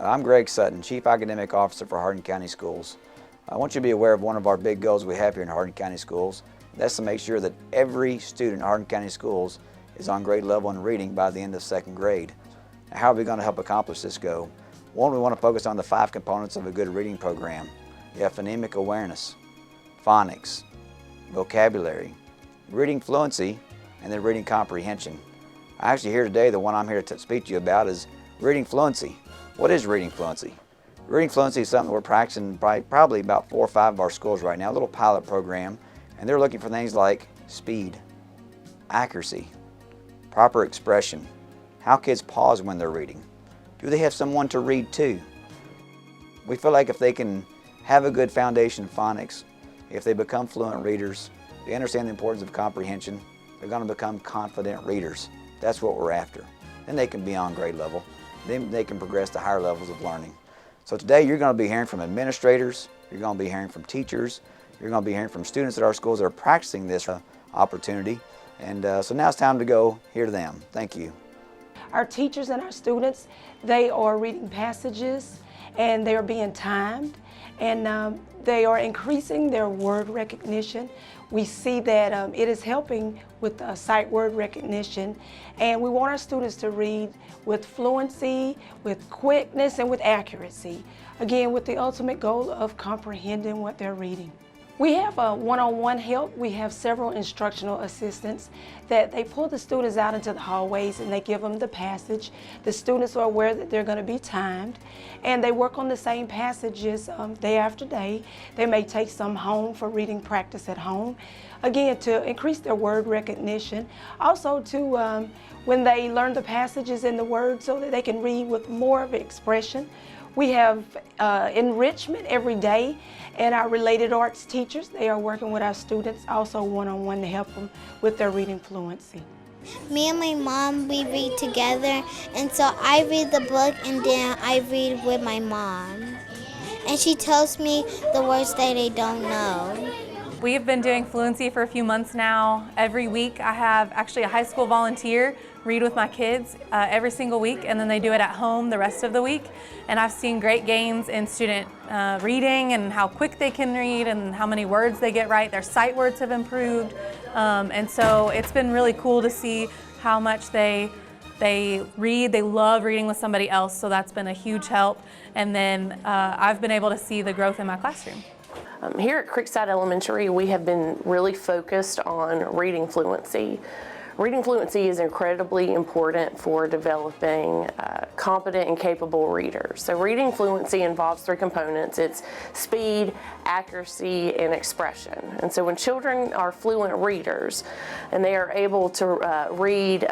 I'm Greg Sutton, Chief Academic Officer for Hardin County Schools. I want you to be aware of one of our big goals we have here in Hardin County Schools. That's to make sure that every student in Hardin County Schools is on grade level in reading by the end of second grade. Now, how are we going to help accomplish this goal? One, we want to focus on the 5 components of a good reading program. You have phonemic awareness, phonics, vocabulary, reading fluency, and then reading comprehension. Actually here today, the one I'm here to speak to you about is reading fluency. What is reading fluency? Reading fluency is something we're practicing probably about 4 or 5 of our schools right now, a little pilot program, and they're looking for things like speed, accuracy, proper expression, how kids pause when they're reading. Do they have someone to read to? We feel like if they can have a good foundation in phonics, if they become fluent readers, they understand the importance of comprehension, they're going to become confident readers. That's what we're after. Then they can be on grade level. Then they can progress to higher levels of learning. So today you're going to be hearing from administrators, you're going to be hearing from teachers, you're going to be hearing from students at our schools that are practicing this opportunity. And so now it's time to go hear them. Thank you. Our teachers and our students, they are reading passages and they are being timed, and they are increasing their word recognition. We see that it is helping with sight word recognition, and we want our students to read with fluency, with quickness, and with accuracy. Again, with the ultimate goal of comprehending what they're reading. We have one-on-one help. We have several instructional assistants that they pull the students out into the hallways and they give them the passage. The students are aware that they're going to be timed, and they work on the same passages day after day. They may take some home for reading practice at home. Again, to increase their word recognition. Also to, when they learn the passages and the words so that they can read with more of expression. We have enrichment every day, and our related arts teachers, they are working with our students also one-on-one to help them with their reading fluency. Me and my mom, we read together, and so I read the book and then I read with my mom. And she tells me the words that I don't know. We've been doing fluency for a few months now. Every week I have actually a high school volunteer read with my kids every single week, and then they do it at home the rest of the week. And I've seen great gains in student reading and how quick they can read and how many words they get right. Their sight words have improved. And so it's been really cool to see how much they read. They love reading with somebody else, so that's been a huge help. And then I've been able to see the growth in my classroom. Here at Creekside Elementary, we have been really focused on reading fluency. Reading fluency is incredibly important for developing competent and capable readers. So reading fluency involves 3 components. It's speed, accuracy, and expression. And so when children are fluent readers and they are able to read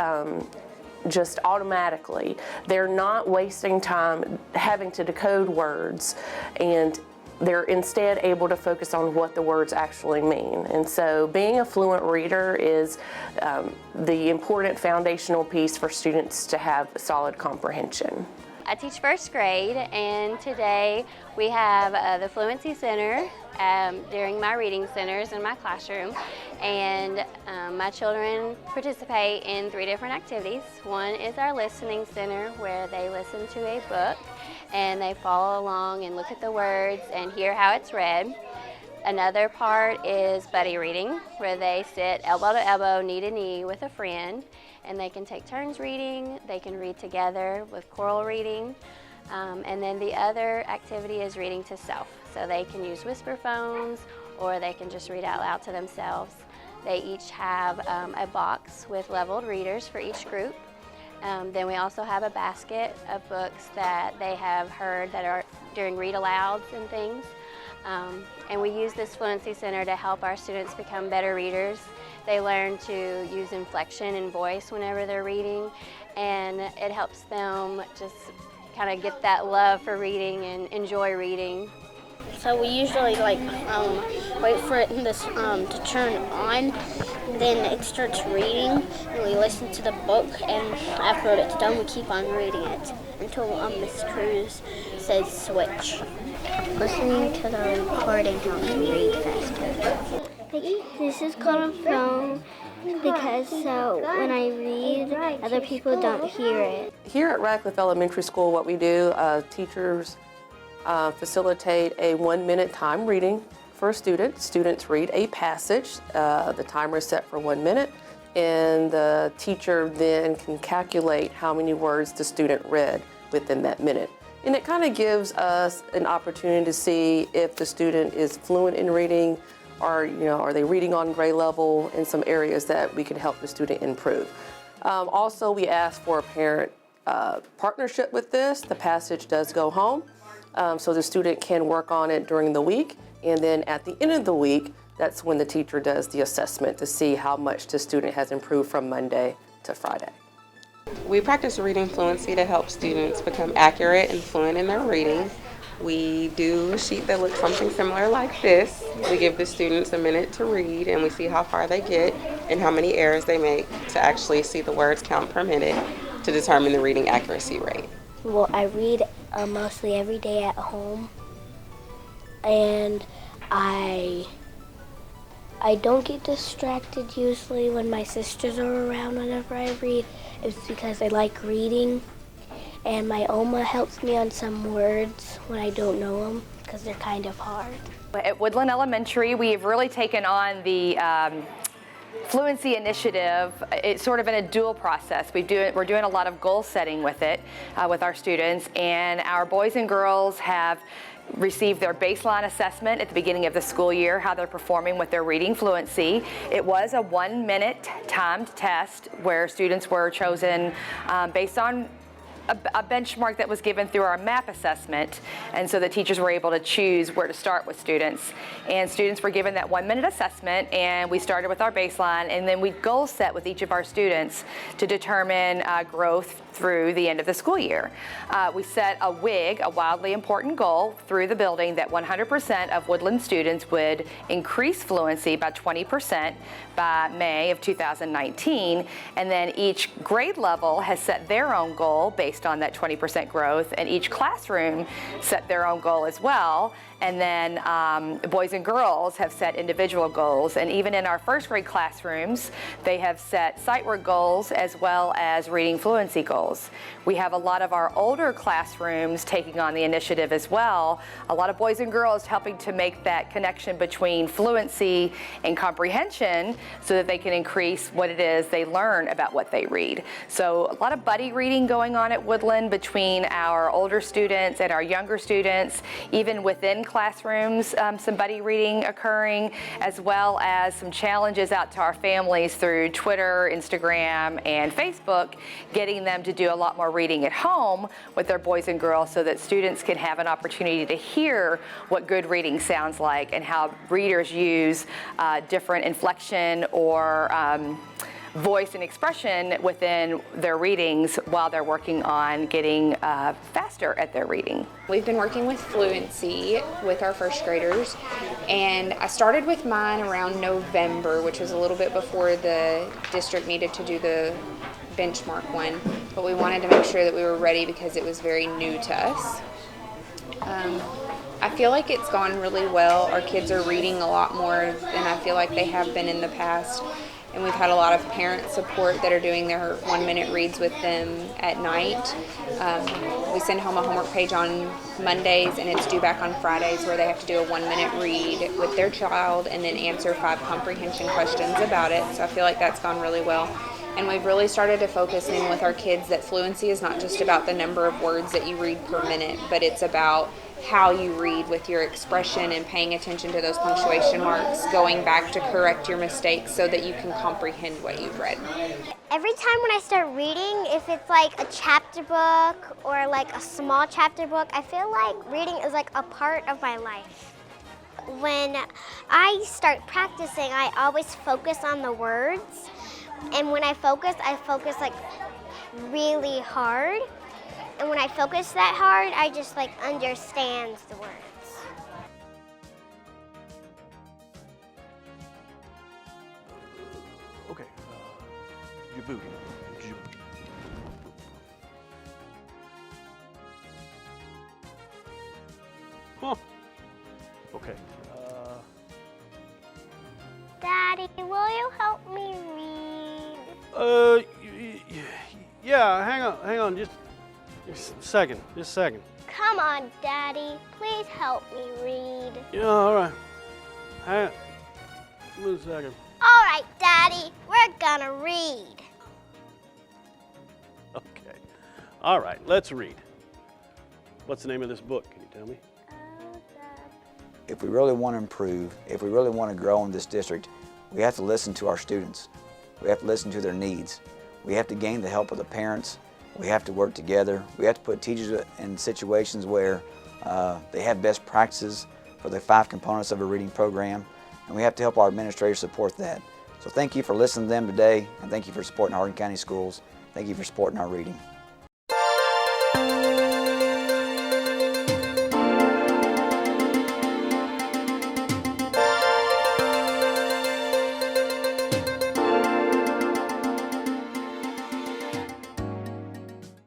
just automatically, they're not wasting time having to decode words, and they're instead able to focus on what the words actually mean. And so being a fluent reader is the important foundational piece for students to have solid comprehension. I teach first grade, and today we have the Fluency Center during my reading centers in my classroom. And my children participate in 3 different activities. One is our listening center, where they listen to a book and they follow along and look at the words and hear how it's read. Another part is buddy reading, where they sit elbow to elbow, knee to knee with a friend, and they can take turns reading. They can read together with choral reading. And then the other activity is reading to self. So they can use whisper phones, or they can just read out loud to themselves. They each have a box with leveled readers for each group. Then we also have a basket of books that they have heard that are during read-alouds and things. And we use this Fluency Center to help our students become better readers. They learn to use inflection and voice whenever they're reading, and it helps them just kind of get that love for reading and enjoy reading. So we usually wait for it to turn on, then it starts reading, and we listen to the book, and after it's done, we keep on reading it until Miss Cruz says switch. Listening to the recording helps me read faster. This is called a phone because so when I read, other people don't hear it. Here at Radcliffe Elementary School, what we do, teachers facilitate a 1-minute time reading for a student. Students read a passage. The timer is set for 1 minute, and the teacher then can calculate how many words the student read within that minute. And it kind of gives us an opportunity to see if the student is fluent in reading, or are they reading on grade level in some areas that we can help the student improve. Also, we ask for a parent partnership with this. The passage does go home, so the student can work on it during the week, and then at the end of the week, that's when the teacher does the assessment to see how much the student has improved from Monday to Friday. We practice reading fluency to help students become accurate and fluent in their reading. We do a sheet that looks something similar like this. We give the students a minute to read, and we see how far they get and how many errors they make to actually see the words count per minute to determine the reading accuracy rate. Well, I read mostly every day at home, and I don't get distracted usually when my sisters are around whenever I read. It's because I like reading, and my Oma helps me on some words when I don't know them because they're kind of hard. At Woodland Elementary, we've really taken on the Fluency initiative. It's sort of in a dual process. We're doing a lot of goal setting with it, with our students, and our boys and girls have received their baseline assessment at the beginning of the school year, how they're performing with their reading fluency. It was a 1-minute timed test where students were chosen based on a benchmark that was given through our MAP assessment, and so the teachers were able to choose where to start with students. And students were given that 1-minute assessment, and we started with our baseline, and then we goal set with each of our students to determine growth through the end of the school year. We set a WIG, a wildly important goal, through the building that 100% of Woodland students would increase fluency by 20% by May of 2019, and then each grade level has set their own goal based on that 20% growth, and each classroom set their own goal as well. And then boys and girls have set individual goals, and even in our first grade classrooms, they have set sight work goals as well as reading fluency goals. We have a lot of our older classrooms taking on the initiative as well, a lot of boys and girls helping to make that connection between fluency and comprehension so that they can increase what it is they learn about what they read. So a lot of buddy reading going on at Woodland between our older students and our younger students, even within classrooms, some buddy reading occurring, as well as some challenges out to our families through Twitter, Instagram, and Facebook, getting them to do a lot more reading at home with their boys and girls so that students can have an opportunity to hear what good reading sounds like and how readers use different inflection or voice and expression within their readings while they're working on getting faster at their reading. We've been working with fluency with our first graders, and I started with mine around November, which was a little bit before the district needed to do the benchmark one, but we wanted to make sure that we were ready because it was very new to us. I feel like it's gone really well. Our kids are reading a lot more than I feel like they have been in the past. And we've had a lot of parent support that are doing their 1-minute reads with them at night. We send home a homework page on Mondays, and it's due back on Fridays, where they have to do a 1-minute read with their child and then answer 5 comprehension questions about it. So I feel like that's gone really well. And we've really started to focus in with our kids that fluency is not just about the number of words that you read per minute, but it's about how you read with your expression and paying attention to those punctuation marks, going back to correct your mistakes so that you can comprehend what you've read. Every time when I start reading, if it's like a chapter book or like a small chapter book, I feel like reading is like a part of my life. When I start practicing, I always focus on the words. And when I focus like really hard. And when I focus that hard, I just like understand the words. Okay, Djibouti. Huh. Okay. Daddy, will you help me read? Yeah, hang on, just a second. Come on, Daddy, please help me read. Yeah, all right. Hang on a second. All right, Daddy, we're gonna read. Okay. All right, let's read. What's the name of this book? Can you tell me? If we really want to improve, if we really want to grow in this district, we have to listen to our students. We have to listen to their needs. We have to gain the help of the parents. We have to work together. We have to put teachers in situations where they have best practices for the 5 components of a reading program, and we have to help our administrators support that. So thank you for listening to them today, and thank you for supporting Hardin County Schools. Thank you for supporting our reading.